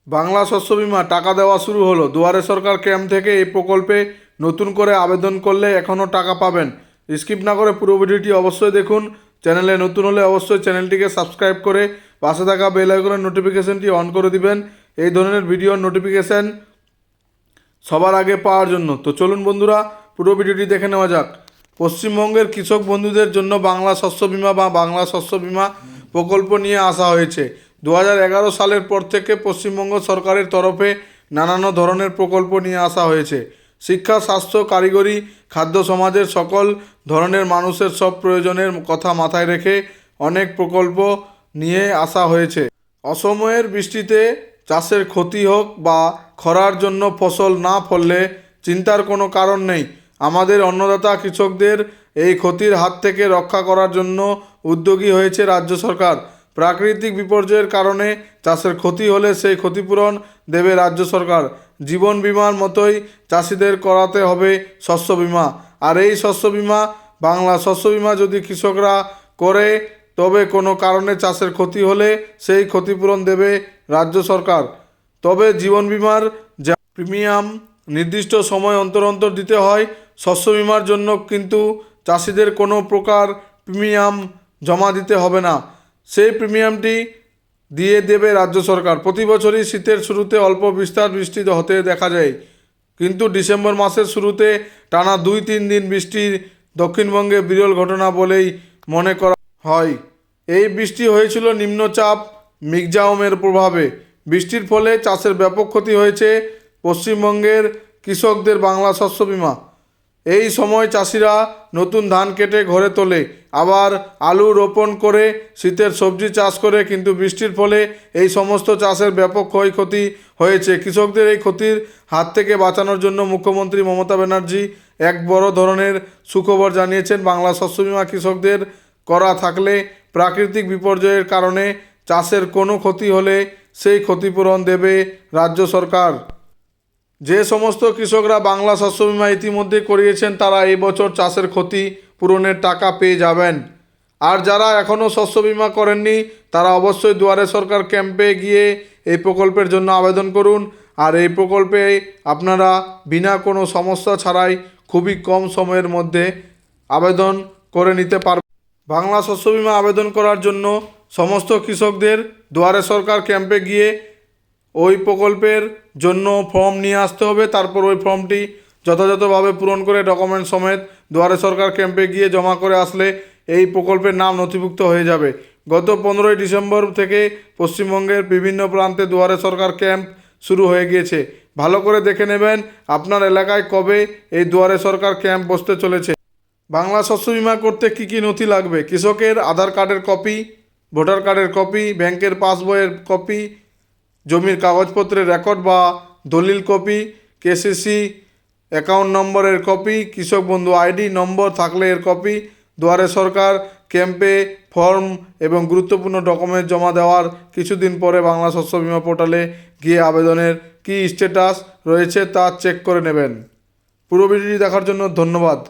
বাংলা শস্য বিমা টাকা দেওয়া শুরু হলো। দুয়ারে সরকার ক্যাম্প থেকে এই প্রকল্পে নতুন করে আবেদন করলে এখনও টাকা পাবেন। স্কিপ না করে পুরো ভিডিওটি অবশ্যই দেখুন। চ্যানেলে নতুন হলে অবশ্যই চ্যানেলটিকে সাবস্ক্রাইব করে পাশে থাকা বেল আইকনের নোটিফিকেশনটি অন করে দিবেন এই ধরনের ভিডিওর নোটিফিকেশান সবার আগে পাওয়ার জন্য। তো চলুন বন্ধুরা, পুরো ভিডিওটি দেখে নেওয়া যাক। পশ্চিমবঙ্গের কৃষক বন্ধুদের জন্য বাংলা শস্য বিমা বা বাংলা শস্য বিমা প্রকল্প নিয়ে আসা হয়েছে। 2011 সালের পর থেকে পশ্চিমবঙ্গ সরকারের তরফে নানান ধরনের প্রকল্প নিয়ে আসা হয়েছে। শিক্ষা, স্বাস্থ্য, কারিগরি, খাদ্য, সমাজের সকল ধরনের মানুষের সব প্রয়োজনের কথা মাথায় রেখে অনেক প্রকল্প নিয়ে আসা হয়েছে। অসময়ের বৃষ্টিতে চাষের ক্ষতি হোক বা খরার জন্য ফসল না ফললে চিন্তার কোনো কারণ নেই। আমাদের অন্নদাতা কৃষকদের এই ক্ষতির হাত থেকে রক্ষা করার জন্য উদ্যোগী হয়েছে রাজ্য সরকার। প্রাকৃতিক বিপর্যয়ের কারণে চাষের ক্ষতি হলে সেই ক্ষতিপূরণ দেবে রাজ্য সরকার। জীবন বিমার মতোই চাষিদের করাতে হবে শস্য বিমা। আর এই শস্য বিমা, বাংলা শস্য বিমা যদি কৃষকরা করে তবে কোনো কারণে চাষের ক্ষতি হলে সেই ক্ষতিপূরণ দেবে রাজ্য সরকার। তবে জীবন বিমার যা প্রিমিয়াম নির্দিষ্ট সময় অন্তর অন্তর দিতে হয়, শস্য বিমার জন্য কিন্তু চাষিদের কোনো প্রকার প্রিমিয়াম জমা দিতে হবে না। সেই প্রিমিয়ামটি দিয়ে দেবে রাজ্য সরকার। প্রতি বছরই শীতের শুরুতে অল্প বিস্তার বৃষ্টি হতে দেখা যায়, কিন্তু ডিসেম্বর মাসের শুরুতে টানা 2-3 দিন বৃষ্টির দক্ষিণবঙ্গে বিরল ঘটনা বলেই মনে করা হয়। এই বৃষ্টি হয়েছিল নিম্নচাপ মিগজাউমের প্রভাবে। বৃষ্টির ফলে চাষের ব্যাপক ক্ষতি হয়েছে পশ্চিমবঙ্গের কৃষকদের। বাংলা শস্য বিমা এই সময় চাষিরা নতুন ধান কেটে ঘরে তোলে, আবার আলু রোপণ করে, শীতের সবজি চাষ করে, কিন্তু বৃষ্টির ফলে এই সমস্ত চাষের ব্যাপক ক্ষয়ক্ষতি হয়েছে। কৃষকদের এই ক্ষতির হাত থেকে বাঁচানোর জন্য মুখ্যমন্ত্রী মমতা ব্যানার্জি এক বড় ধরনের সুখবর জানিয়েছেন। বাংলা শস্য বিমা কৃষকদের করা থাকলে প্রাকৃতিক বিপর্যয়ের কারণে চাষের কোনো ক্ষতি হলে সেই ক্ষতিপূরণ দেবে রাজ্য সরকার। যে সমস্ত কৃষকরা বাংলা শস্য বিমা ইতিমধ্যে করিয়েছেন তারা এই বছর চাষের ক্ষতি পূরণের টাকা পেয়ে যাবেন। আর যারা এখনও শস্য বিমা করেননি তারা অবশ্যই দুয়ারে সরকার ক্যাম্পে গিয়ে এই প্রকল্পের জন্য আবেদন করুন। আর এই প্রকল্পে আপনারা বিনা কোনো সমস্যা ছাড়াই খুবই কম সময়ের মধ্যে আবেদন করে নিতে পারবেন। বাংলা শস্য বিমা আবেদন করার জন্য সমস্ত কৃষকদের দুয়ারে সরকার ক্যাম্পে গিয়ে ওই প্রকল্পের জন্য ফর্ম নিয়ে আসতে হবে। তারপর ওই ফর্মটি যথাযথভাবে পূরণ করে ডকুমেন্ট সমেত দুয়ারে সরকার ক্যাম্পে গিয়ে জমা করে আসলে এই প্রকল্পের নাম নথিভুক্ত হয়ে যাবে। গত 15ই ডিসেম্বর থেকে পশ্চিমবঙ্গের বিভিন্ন প্রান্তে দুয়ারে সরকার ক্যাম্প শুরু হয়ে গিয়েছে। ভালো করে দেখে নেবেন আপনার এলাকায় কবে এই দুয়ারে সরকার ক্যাম্প বসতে চলেছে। বাংলা শস্য বিমা করতে কী কী নথি লাগবে? কৃষকের আধার কার্ডের কপি, ভোটার কার্ডের কপি, ব্যাংকের পাসবইয়ের কপি, জমির কাগজপত্রের রেকর্ড বা দলিল কপি, কেসিসি অ্যাকাউন্ট নম্বরের কপি, কৃষক বন্ধু আইডি নম্বর থাকলে এর কপি, দুয়ারে সরকার ক্যাম্পে ফর্ম এবং গুরুত্বপূর্ণ ডকুমেন্ট জমা দেওয়ার কিছুদিন পরে বাংলা শস্য বিমা পোর্টালে গিয়ে আবেদনের কী স্ট্যাটাস রয়েছে তা চেক করে নেবেন। পুরো ভিডিওটি দেখার জন্য ধন্যবাদ।